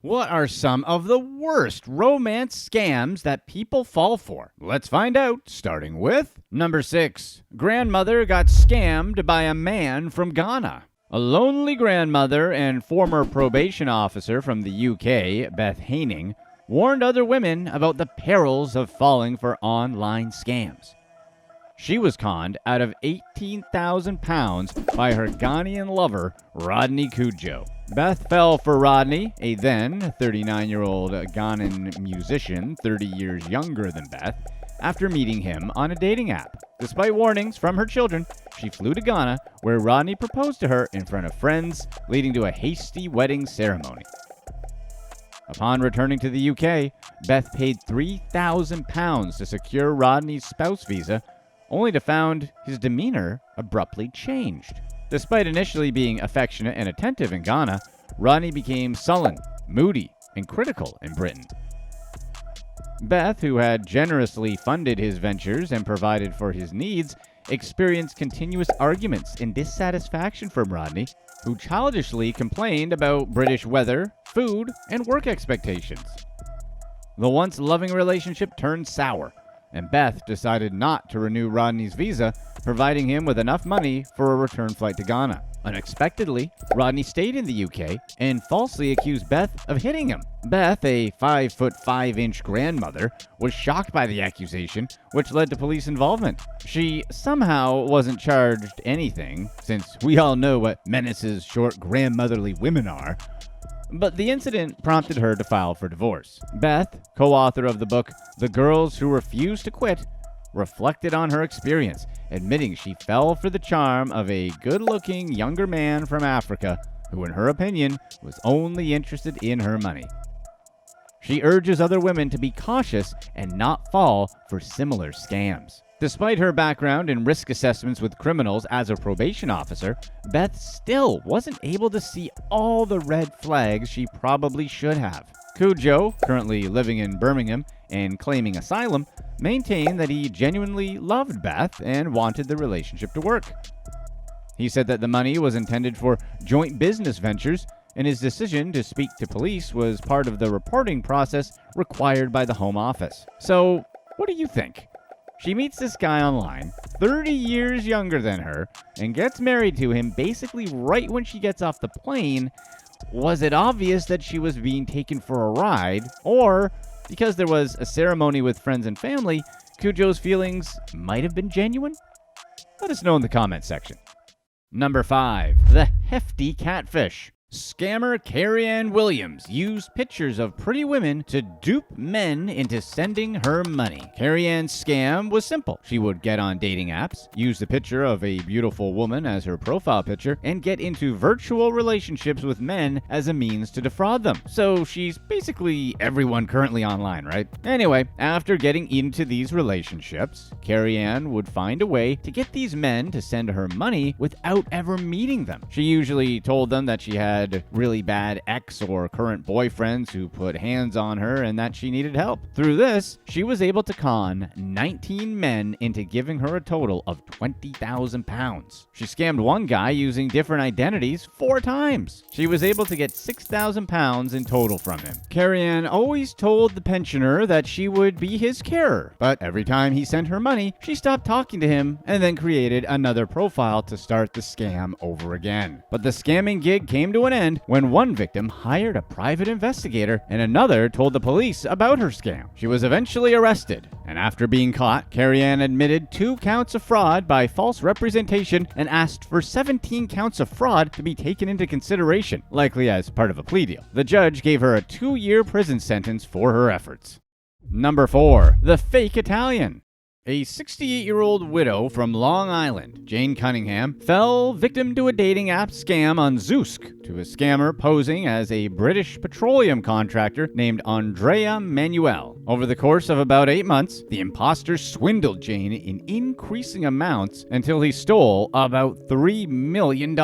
What are some of the worst romance scams that people fall for? Let's find out, starting with number 6. Grandmother got scammed by a man from Ghana. A lonely grandmother and former probation officer from the UK, Beth Haining, warned other women about the perils of falling for online scams. She was conned out of £18,000 by her Ghanaian lover, Rodney Cudjoe. Beth fell for Rodney, a then 39-year-old Ghanaian musician 30 years younger than Beth, after meeting him on a dating app. Despite warnings from her children, she flew to Ghana, where Rodney proposed to her in front of friends, leading to a hasty wedding ceremony. Upon returning to the UK, Beth paid £3,000 to secure Rodney's spouse visa, only to find his demeanor abruptly changed. Despite initially being affectionate and attentive in Ghana, Rodney became sullen, moody, and critical in Britain. Beth, who had generously funded his ventures and provided for his needs, experienced continuous arguments and dissatisfaction from Rodney, who childishly complained about British weather, food, and work expectations. The once loving relationship turned sour, and Beth decided not to renew Rodney's visa, providing him with enough money for a return flight to Ghana. Unexpectedly, Rodney stayed in the UK and falsely accused Beth of hitting him. Beth, a 5'5" grandmother, was shocked by the accusation, which led to police involvement. She somehow wasn't charged anything, since we all know what menaces short grandmotherly women are. But the incident prompted her to file for divorce. Beth, co-author of the book The Girls Who Refuse to Quit, reflected on her experience, admitting she fell for the charm of a good-looking younger man from Africa who, in her opinion, was only interested in her money. She urges other women to be cautious and not fall for similar scams. Despite her background in risk assessments with criminals as a probation officer, Beth still wasn't able to see all the red flags she probably should have. Cudjoe, currently living in Birmingham and claiming asylum, maintained that he genuinely loved Beth and wanted the relationship to work. He said that the money was intended for joint business ventures, and his decision to speak to police was part of the reporting process required by the Home Office. So, what do you think? She meets this guy online, 30 years younger than her, and gets married to him basically right when she gets off the plane. Was it obvious that she was being taken for a ride, or because there was a ceremony with friends and family, Cudjoe's feelings might have been genuine? Let us know in the comments section. Number 5. The Hefty Catfish. Scammer Kerryann Williams used pictures of pretty women to dupe men into sending her money. Kerryann's scam was simple. She would get on dating apps, use the picture of a beautiful woman as her profile picture, and get into virtual relationships with men as a means to defraud them. So she's basically everyone currently online, right? Anyway, after getting into these relationships, Kerryann would find a way to get these men to send her money without ever meeting them. She usually told them that she had really bad ex or current boyfriends who put hands on her and that she needed help. Through this, she was able to con 19 men into giving her a total of £20,000. She scammed one guy using different identities 4 times. She was able to get £6,000 in total from him. Kerryann always told the pensioner that she would be his carer, but every time he sent her money, she stopped talking to him and then created another profile to start the scam over again. But the scamming gig came to an end when one victim hired a private investigator and another told the police about her scam. She was eventually arrested, and after being caught, Kerryann admitted 2 counts of fraud by false representation and asked for 17 counts of fraud to be taken into consideration, likely as part of a plea deal. The judge gave her a 2-year prison sentence for her efforts. Number 4. The Fake Italian. A 68-year-old widow from Long Island, Jane Cunningham, fell victim to a dating app scam on Zoosk to a scammer posing as a British petroleum contractor named Andrea Manuel. Over the course of about 8 months, the imposter swindled Jane in increasing amounts until he stole about $3 million.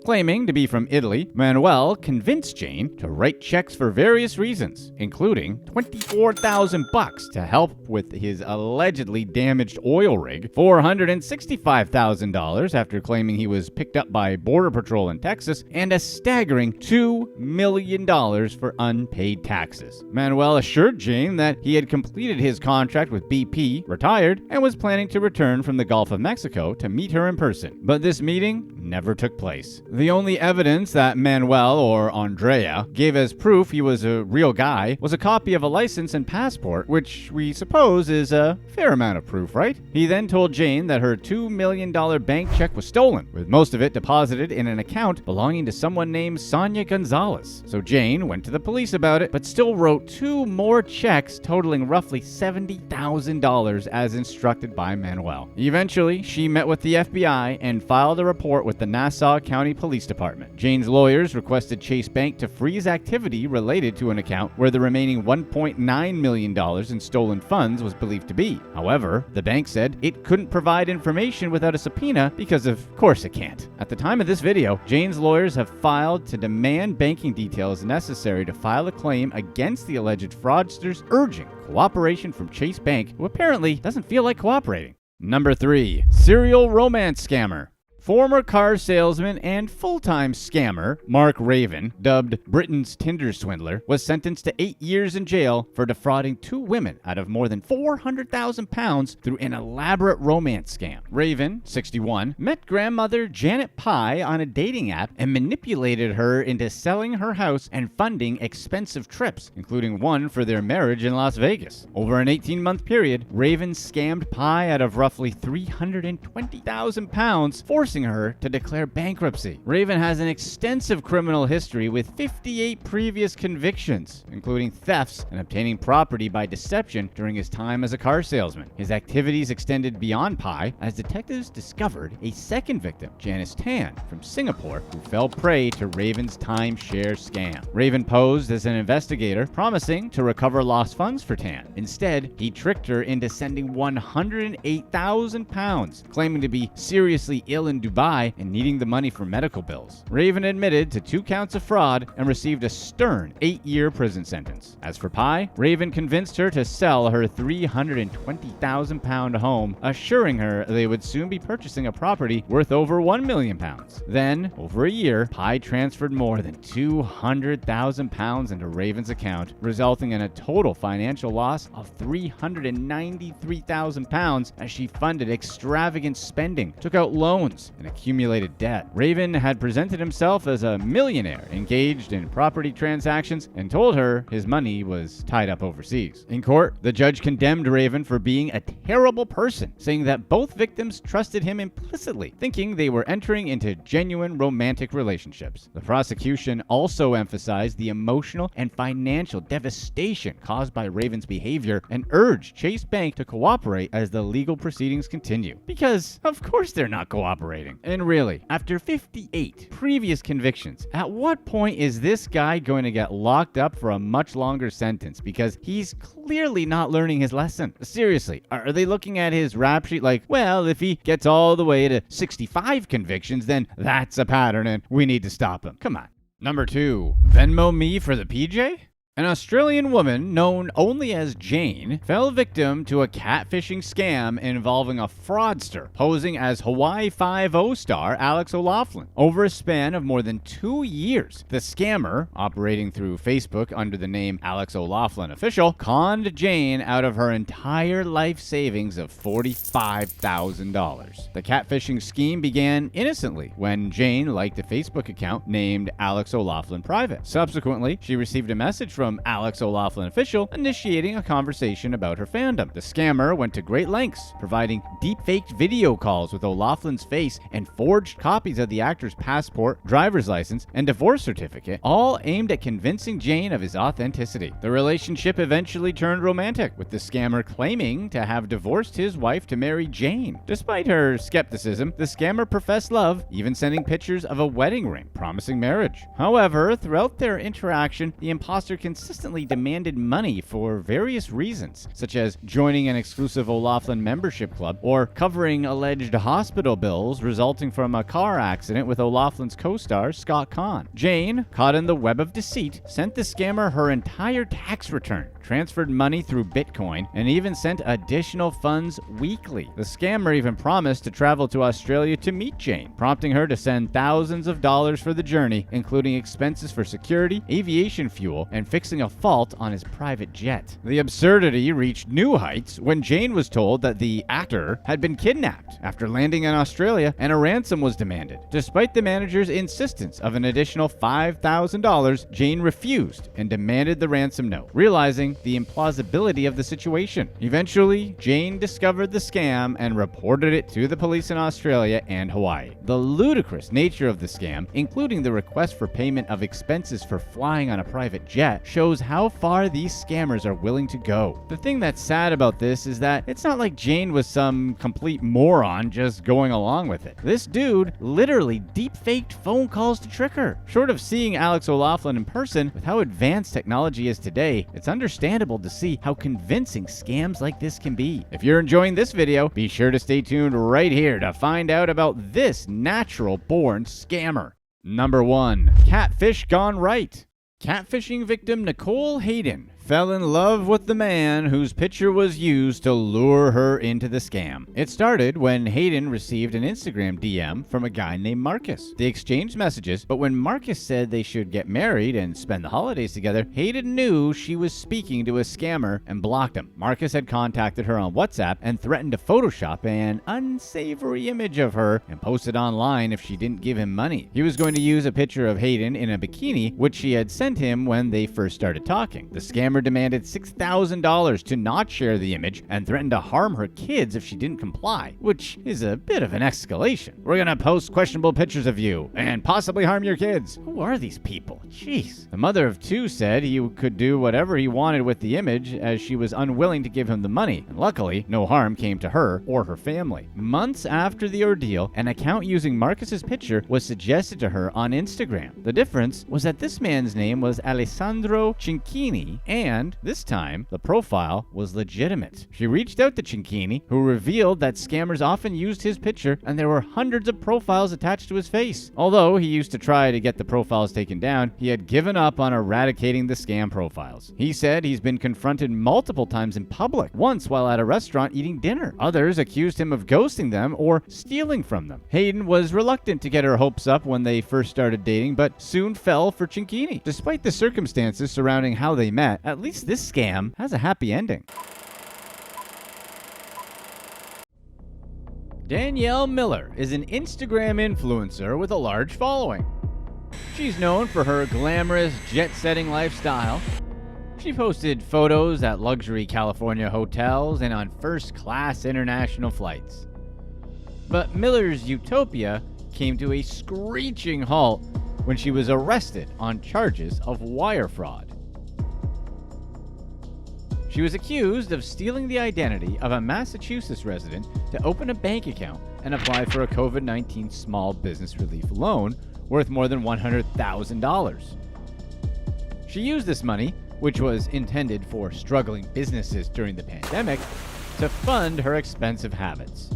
Claiming to be from Italy, Manuel convinced Jane to write checks for various reasons, including $24,000 to help with his allegedly damaged damaged oil rig, $465,000 after claiming he was picked up by Border Patrol in Texas, and a staggering $2 million for unpaid taxes. Manuel assured Jane that he had completed his contract with BP, retired, and was planning to return from the Gulf of Mexico to meet her in person. But this meeting never took place. The only evidence that Manuel, or Andrea, gave as proof he was a real guy was a copy of a license and passport, which we suppose is a fair amount of proof, right? He then told Jane that her $2 million bank check was stolen, with most of it deposited in an account belonging to someone named Sonia Gonzalez. So Jane went to the police about it, but still wrote 2 more checks totaling roughly $70,000 as instructed by Manuel. Eventually, she met with the FBI and filed a report with the Nassau County Police Department. Jane's lawyers requested Chase Bank to freeze activity related to an account where the remaining $1.9 million in stolen funds was believed to be. However, the bank said it couldn't provide information without a subpoena because of course it can't. At the time of this video, Jane's lawyers have filed to demand banking details necessary to file a claim against the alleged fraudsters, urging cooperation from Chase Bank, who apparently doesn't feel like cooperating. Number 3. Serial romance scammer. Former car salesman and full-time scammer Mark Raven, dubbed Britain's Tinder Swindler, was sentenced to 8 years in jail for defrauding 2 women out of more than £400,000 through an elaborate romance scam. Raven, 61, met grandmother Janet Pye on a dating app and manipulated her into selling her house and funding expensive trips, including one for their marriage in Las Vegas. Over an 18-month period, Raven scammed Pye out of roughly £320,000, forcing her to declare bankruptcy. Raven has an extensive criminal history with 58 previous convictions, including thefts and obtaining property by deception during his time as a car salesman. His activities extended beyond Pye as detectives discovered a second victim, Janice Tan, from Singapore, who fell prey to Raven's timeshare scam. Raven posed as an investigator, promising to recover lost funds for Tan. Instead, he tricked her into sending £108,000, claiming to be seriously ill in Dubai and needing the money for medical bills. Raven admitted to 2 counts of fraud and received a stern 8-year prison sentence. As for Pye, Raven convinced her to sell her £320,000 home, assuring her they would soon be purchasing a property worth over £1 million. Then, over a year, Pye transferred more than £200,000 into Raven's account, resulting in a total financial loss of £393,000 as she funded extravagant spending, took out loans, and accumulated debt. Raven had presented himself as a millionaire engaged in property transactions and told her his money was tied up overseas. In court, the judge condemned Raven for being a terrible person, saying that both victims trusted him implicitly, thinking they were entering into genuine romantic relationships. The prosecution also emphasized the emotional and financial devastation caused by Raven's behavior and urged Chase Bank to cooperate as the legal proceedings continue. Because, of course, they're not cooperating. And really, after 58 previous convictions, at what point is this guy going to get locked up for a much longer sentence? Because he's clearly not learning his lesson. Seriously, are they looking at his rap sheet like, well, if he gets all the way to 65 convictions, then that's a pattern and we need to stop him? Come on. Number 2, Venmo me for the PJ? An Australian woman known only as Jane fell victim to a catfishing scam involving a fraudster posing as Hawaii Five-0 star Alex O'Loughlin. Over a span of more than 2 years, the scammer, operating through Facebook under the name Alex O'Loughlin Official, conned Jane out of her entire life savings of $45,000. The catfishing scheme began innocently when Jane liked a Facebook account named Alex O'Loughlin Private. Subsequently, she received a message from Alex O'Loughlin Official, initiating a conversation about her fandom. The scammer went to great lengths, providing deep-faked video calls with O'Loughlin's face and forged copies of the actor's passport, driver's license, and divorce certificate, all aimed at convincing Jane of his authenticity. The relationship eventually turned romantic, with the scammer claiming to have divorced his wife to marry Jane. Despite her skepticism, the scammer professed love, even sending pictures of a wedding ring, promising marriage. However, throughout their interaction, the imposter consistently demanded money for various reasons, such as joining an exclusive O'Loughlin membership club or covering alleged hospital bills resulting from a car accident with O'Loughlin's co-star Scott Conn. Jane, caught in the web of deceit, sent the scammer her entire tax return, transferred money through Bitcoin, and even sent additional funds weekly. The scammer even promised to travel to Australia to meet Jane, prompting her to send thousands of dollars for the journey, including expenses for security, aviation fuel, and fixing a fault on his private jet. The absurdity reached new heights when Jane was told that the actor had been kidnapped after landing in Australia and a ransom was demanded. Despite the manager's insistence of an additional $5,000, Jane refused and demanded the ransom note, realizing the implausibility of the situation. Eventually, Jane discovered the scam and reported it to the police in Australia and Hawaii. The ludicrous nature of the scam, including the request for payment of expenses for flying on a private jet, shows how far these scammers are willing to go. The thing that's sad about this is that it's not like Jane was some complete moron just going along with it. This dude literally deep-faked phone calls to trick her. Short of seeing Alex O'Loughlin in person, with how advanced technology is today, it's understandable to see how convincing scams like this can be. If you're enjoying this video, be sure to stay tuned right here to find out about this natural-born scammer. Number 1. Catfish gone right. Catfishing victim Nicole Hayden fell in love with the man whose picture was used to lure her into the scam. It started when Hayden received an Instagram DM from a guy named Marcus. They exchanged messages, but when Marcus said they should get married and spend the holidays together, Hayden knew she was speaking to a scammer and blocked him. Marcus had contacted her on WhatsApp and threatened to Photoshop an unsavory image of her and post it online if she didn't give him money. He was going to use a picture of Hayden in a bikini, which she had sent him when they first started talking. The scammer demanded $6,000 to not share the image and threatened to harm her kids if she didn't comply, which is a bit of an escalation. We're gonna post questionable pictures of you and possibly harm your kids. Who are these people? Jeez. The mother of two said he could do whatever he wanted with the image as she was unwilling to give him the money, and luckily, no harm came to her or her family. Months after the ordeal, an account using Marcus's picture was suggested to her on Instagram. The difference was that this man's name was Alessandro Cinquini, and this time, the profile was legitimate. She reached out to Cinquini, who revealed that scammers often used his picture and there were hundreds of profiles attached to his face. Although he used to try to get the profiles taken down, he had given up on eradicating the scam profiles. He said he's been confronted multiple times in public, once while at a restaurant eating dinner. Others accused him of ghosting them or stealing from them. Hayden was reluctant to get her hopes up when they first started dating, but soon fell for Cinquini. Despite the circumstances surrounding how they met, at least this scam has a happy ending. Danielle Miller is an Instagram influencer with a large following. She's known for her glamorous, jet-setting lifestyle. She posted photos at luxury California hotels and on first-class international flights. But Miller's utopia came to a screeching halt when she was arrested on charges of wire fraud. She was accused of stealing the identity of a Massachusetts resident to open a bank account and apply for a COVID-19 small business relief loan worth more than $100,000. She used this money, which was intended for struggling businesses during the pandemic, to fund her expensive habits.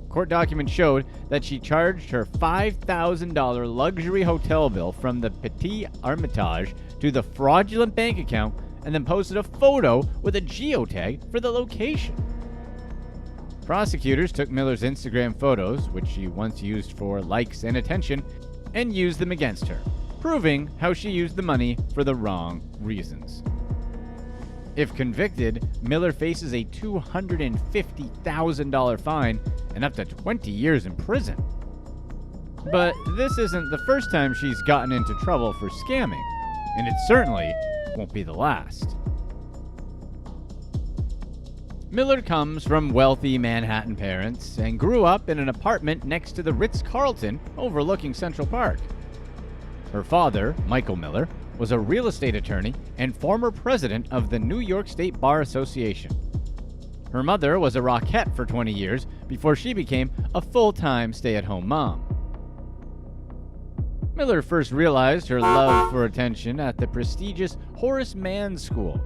Court documents showed that she charged her $5,000 luxury hotel bill from the Petit Hermitage to the fraudulent bank account and then posted a photo with a geotag for the location. Prosecutors took Miller's Instagram photos, which she once used for likes and attention, and used them against her, proving how she used the money for the wrong reasons. If convicted, Miller faces a $250,000 fine and up to 20 years in prison. But this isn't the first time she's gotten into trouble for scamming, and it certainly won't be the last. Miller comes from wealthy Manhattan parents and grew up in an apartment next to the Ritz-Carlton overlooking Central Park. Her father, Michael Miller, was a real estate attorney and former president of the New York State Bar Association. Her mother was a Rockette for 20 years before she became a full-time stay-at-home mom. Miller first realized her love for attention at the prestigious Horace Mann School.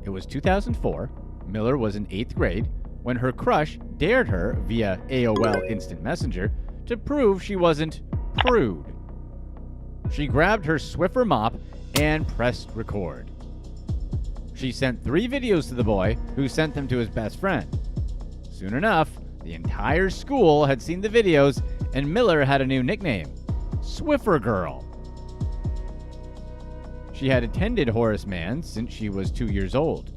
It was 2004. Miller was in 8th grade when her crush dared her via AOL Instant Messenger to prove she wasn't prude. She grabbed her Swiffer mop and pressed record. She sent 3 videos to the boy, who sent them to his best friend. Soon enough, the entire school had seen the videos, and Miller had a new nickname, Swiffer Girl. She had attended Horace Mann since she was 2 years old,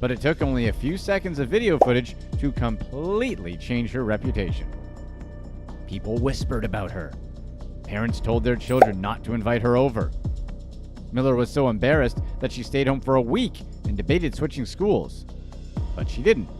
but it took only a few seconds of video footage to completely change her reputation. People whispered about her. Parents told their children not to invite her over. Miller was so embarrassed that she stayed home for a week and debated switching schools. But she didn't.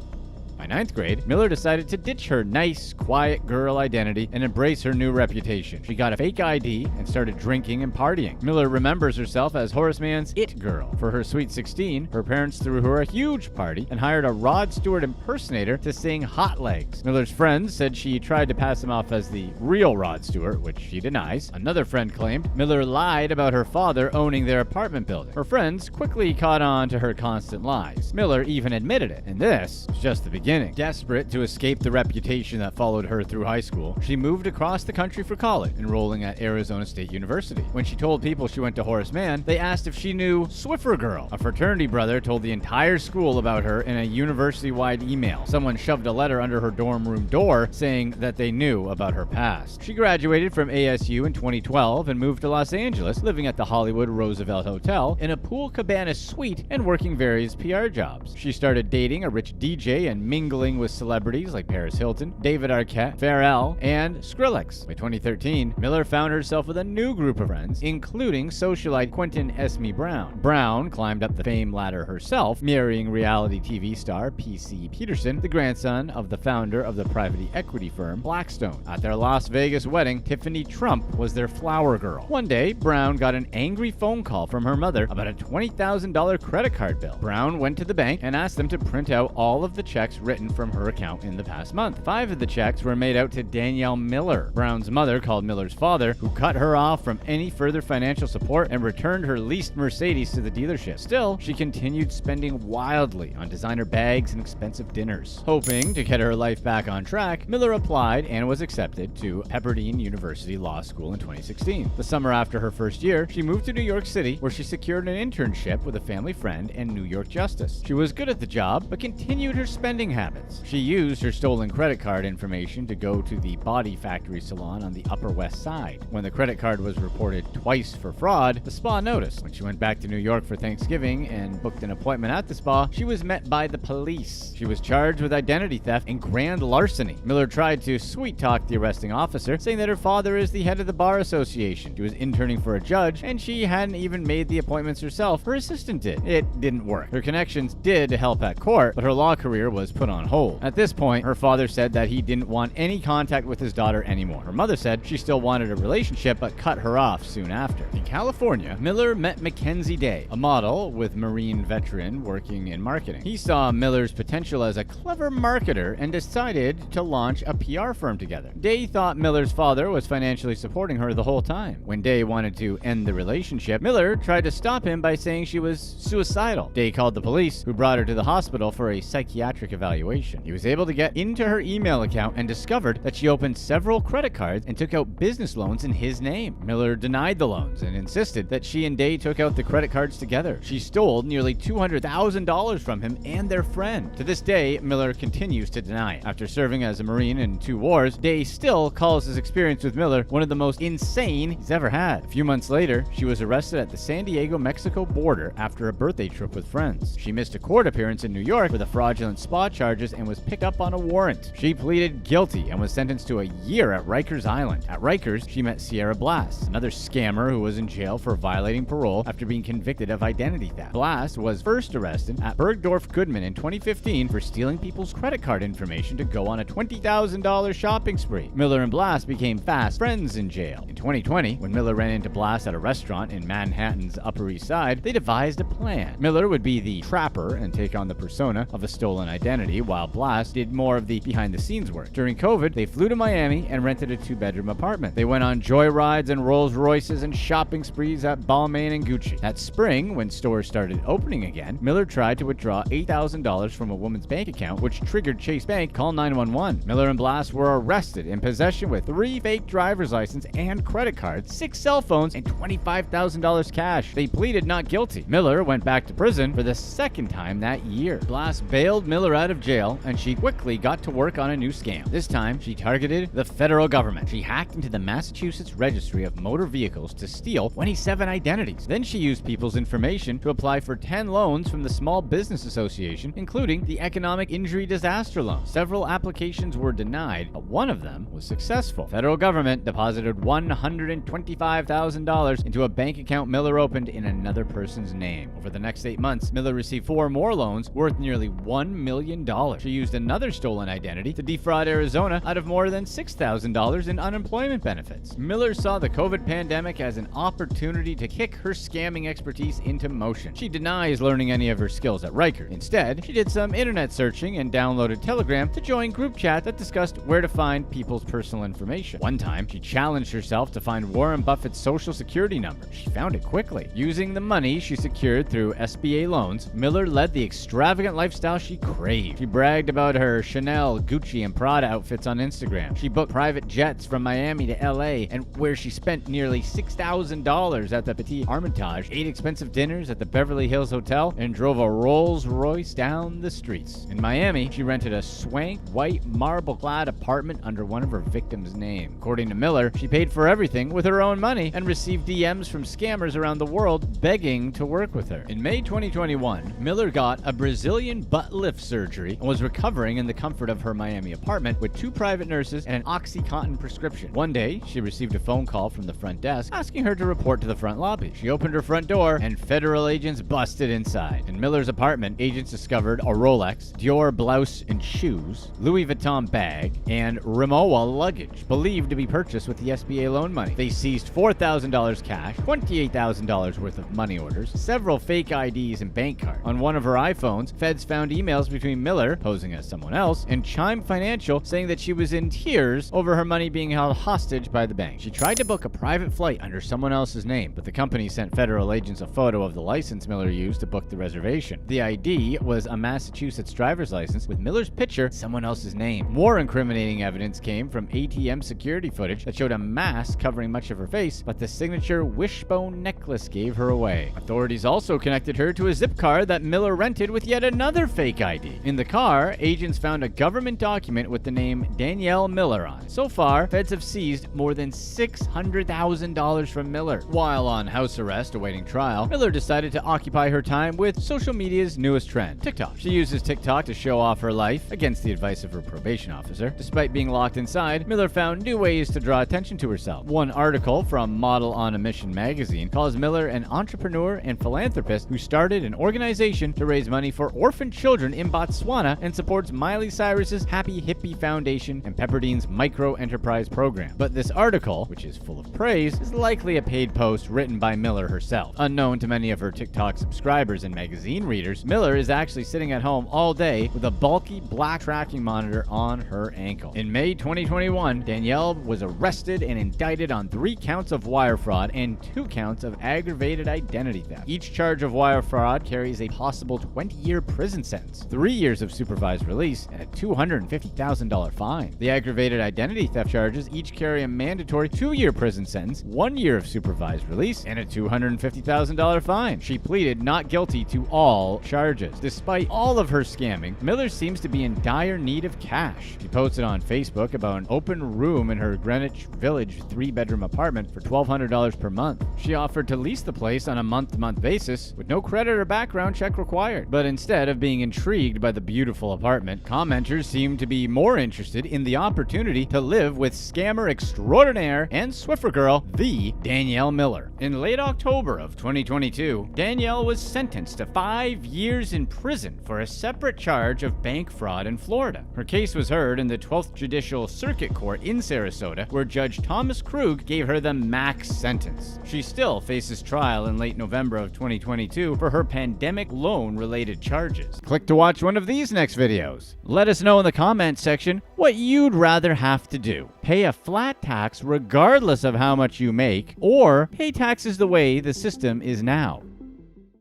By 9th grade, Miller decided to ditch her nice, quiet girl identity and embrace her new reputation. She got a fake ID and started drinking and partying. Miller remembers herself as Horace Mann's it girl. For her sweet 16, her parents threw her a huge party and hired a Rod Stewart impersonator to sing Hot Legs. Miller's friends said she tried to pass him off as the real Rod Stewart, which she denies. Another friend claimed Miller lied about her father owning their apartment building. Her friends quickly caught on to her constant lies. Miller even admitted it, and this was just the beginning. Desperate to escape the reputation that followed her through high school, she moved across the country for college, enrolling at Arizona State University. When she told people she went to Horace Mann, they asked if she knew Swiffer Girl. A fraternity brother told the entire school about her in a university-wide email. Someone shoved a letter under her dorm room door saying that they knew about her past. She graduated from ASU in 2012 and moved to Los Angeles, living at the Hollywood Roosevelt Hotel in a pool cabana suite and working various PR jobs. She started dating a rich DJ and mingling with celebrities like Paris Hilton, David Arquette, Pharrell, and Skrillex. By 2013, Miller found herself with a new group of friends, including socialite Quentin Esme Brown. Brown climbed up the fame ladder herself, marrying reality TV star P.C. Peterson, the grandson of the founder of the private equity firm Blackstone. At their Las Vegas wedding, Tiffany Trump was their flower girl. One day, Brown got an angry phone call from her mother about a $20,000 credit card bill. Brown went to the bank and asked them to print out all of the checks written from her account in the past month. 5 of the checks were made out to Danielle Miller. Brown's mother called Miller's father, who cut her off from any further financial support and returned her leased Mercedes to the dealership. Still, she continued spending wildly on designer bags and expensive dinners. Hoping to get her life back on track, Miller applied and was accepted to Pepperdine University Law School in 2016. The summer after her first year, she moved to New York City, where she secured an internship with a family friend and New York Justice. She was good at the job, but continued her spending habits. She used her stolen credit card information to go to the Body Factory salon on the Upper West Side. When the credit card was reported twice for fraud, the spa noticed. When she went back to New York for Thanksgiving and booked an appointment at the spa, she was met by the police. She was charged with identity theft and grand larceny. Miller tried to sweet-talk the arresting officer, saying that her father is the head of the Bar Association. She was interning for a judge, and she hadn't even made the appointments herself. Her assistant did. It didn't work. Her connections did help at court, but her law career was put on hold. At this point, her father said that he didn't want any contact with his daughter anymore. Her mother said she still wanted a relationship, but cut her off soon after. In California, Miller met Mackenzie Day, a model with Marine veteran working in marketing. He saw Miller's potential as a clever marketer and decided to launch a PR firm together. Day thought Miller's father was financially supporting her the whole time. When Day wanted to end the relationship, Miller tried to stop him by saying she was suicidal. Day called the police, who brought her to the hospital for a psychiatric evaluation. He was able to get into her email account and discovered that she opened several credit cards and took out business loans in his name. Miller denied the loans and insisted that she and Day took out the credit cards together. She stole nearly $200,000 from him and their friend. To this day, Miller continues to deny it. After serving as a Marine in 2 wars, Day still calls his experience with Miller one of the most insane he's ever had. A few months later, she was arrested at the San Diego-Mexico border after a birthday trip with friends. She missed a court appearance in New York for the fraudulent spa charges and was picked up on a warrant. She pleaded guilty and was sentenced to a year at Rikers Island. At Rikers, she met Sierra Blass, another scammer who was in jail for violating parole after being convicted of identity theft. Blass was first arrested at Bergdorf Goodman in 2015 for stealing people's credit card information to go on a $20,000 shopping spree. Miller and Blass became fast friends in jail. In 2020, when Miller ran into Blass at a restaurant in Manhattan's Upper East Side, they devised a plan. Miller would be the trapper and take on the persona of a stolen identity, property, while Blas did more of the behind-the-scenes work. During COVID, they flew to Miami and rented a 2-bedroom apartment. They went on joyrides and Rolls Royces and shopping sprees at Balmain and Gucci. That spring, when stores started opening again, Miller tried to withdraw $8,000 from a woman's bank account, which triggered Chase Bank call 911. Miller and Blas were arrested in possession with 3 fake driver's license and credit cards, 6 cell phones, and $25,000 cash. They pleaded not guilty. Miller went back to prison for the second time that year. Blas bailed Miller out of jail, and she quickly got to work on a new scam. This time, she targeted the federal government. She hacked into the Massachusetts Registry of Motor Vehicles to steal 27 identities. Then she used people's information to apply for 10 loans from the Small Business Association, including the Economic Injury Disaster Loan. Several applications were denied, but one of them was successful. Federal government deposited $125,000 into a bank account Miller opened in another person's name. Over the next 8 months, Miller received 4 more loans worth nearly $1 million. She used another stolen identity to defraud Arizona out of more than $6,000 in unemployment benefits. Miller saw the COVID pandemic as an opportunity to kick her scamming expertise into motion. She denies learning any of her skills at Rikers. Instead, she did some internet searching and downloaded Telegram to join group chat that discussed where to find people's personal information. One time, she challenged herself to find Warren Buffett's social security number. She found it quickly. Using the money she secured through SBA loans, Miller led the extravagant lifestyle she craved. She bragged about her Chanel, Gucci, and Prada outfits on Instagram. She booked private jets from Miami to LA, and where she spent nearly $6,000 at the Petit Hermitage, 8 expensive dinners at the Beverly Hills Hotel, and drove a Rolls Royce down the streets. In Miami, she rented a swank, white, marble-clad apartment under one of her victims' name. According to Miller, she paid for everything with her own money and received DMs from scammers around the world begging to work with her. In May 2021, Miller got a Brazilian butt lift surgery and was recovering in the comfort of her Miami apartment with 2 private nurses and an OxyContin prescription. One day, she received a phone call from the front desk asking her to report to the front lobby. She opened her front door and federal agents busted inside. In Miller's apartment, agents discovered a Rolex, Dior blouse and shoes, Louis Vuitton bag, and Rimowa luggage, believed to be purchased with the SBA loan money. They seized $4,000 cash, $28,000 worth of money orders, several fake IDs and bank cards. On one of her iPhones, feds found emails between Miller, posing as someone else, and Chime Financial saying that she was in tears over her money being held hostage by the bank. She tried to book a private flight under someone else's name, but the company sent federal agents a photo of the license Miller used to book the reservation. The ID was a Massachusetts driver's license with Miller's picture, someone else's name. More incriminating evidence came from ATM security footage that showed a mask covering much of her face, but the signature wishbone necklace gave her away. Authorities also connected her to a zip car that Miller rented with yet another fake ID. In the car, agents found a government document with the name Danielle Miller on. So far, feds have seized more than $600,000 from Miller. While on house arrest awaiting trial, Miller decided to occupy her time with social media's newest trend, TikTok. She uses TikTok to show off her life against the advice of her probation officer. Despite being locked inside, Miller found new ways to draw attention to herself. One article from Model on a Mission magazine calls Miller an entrepreneur and philanthropist who started an organization to raise money for orphan children in Botswana and supports Miley Cyrus's Happy Hippie Foundation and Pepperdine's Micro Enterprise Program. But this article, which is full of praise, is likely a paid post written by Miller herself. Unknown to many of her TikTok subscribers and magazine readers, Miller is actually sitting at home all day with a bulky black tracking monitor on her ankle. In May 2021, Danielle was arrested and indicted on 3 counts of wire fraud and 2 counts of aggravated identity theft. Each charge of wire fraud carries a possible 20-year prison sentence, 3 years of supervised release, and a $250,000 fine. The aggravated identity theft charges each carry a mandatory 2-year prison sentence, 1 year of supervised release, and a $250,000 fine. She pleaded not guilty to all charges. Despite all of her scamming, Miller seems to be in dire need of cash. She posted on Facebook about an open room in her Greenwich Village 3-bedroom apartment for $1,200 per month. She offered to lease the place on a month-to-month basis with no credit or background check required. But instead of being intrigued by the beautiful apartment, commenters seemed to be more interested in the opportunity to live with scammer extraordinaire and Swiffer girl, the Danielle Miller. In late October of 2022, Danielle was sentenced to 5 years in prison for a separate charge of bank fraud in Florida. Her case was heard in the 12th Judicial Circuit Court in Sarasota, where Judge Thomas Krug gave her the max sentence. She still faces trial in late November of 2022 for her pandemic loan-related charges. Click to watch one of these these next videos. Let us know in the comments section what you'd rather have to do. Pay a flat tax regardless of how much you make, or pay taxes the way the system is now.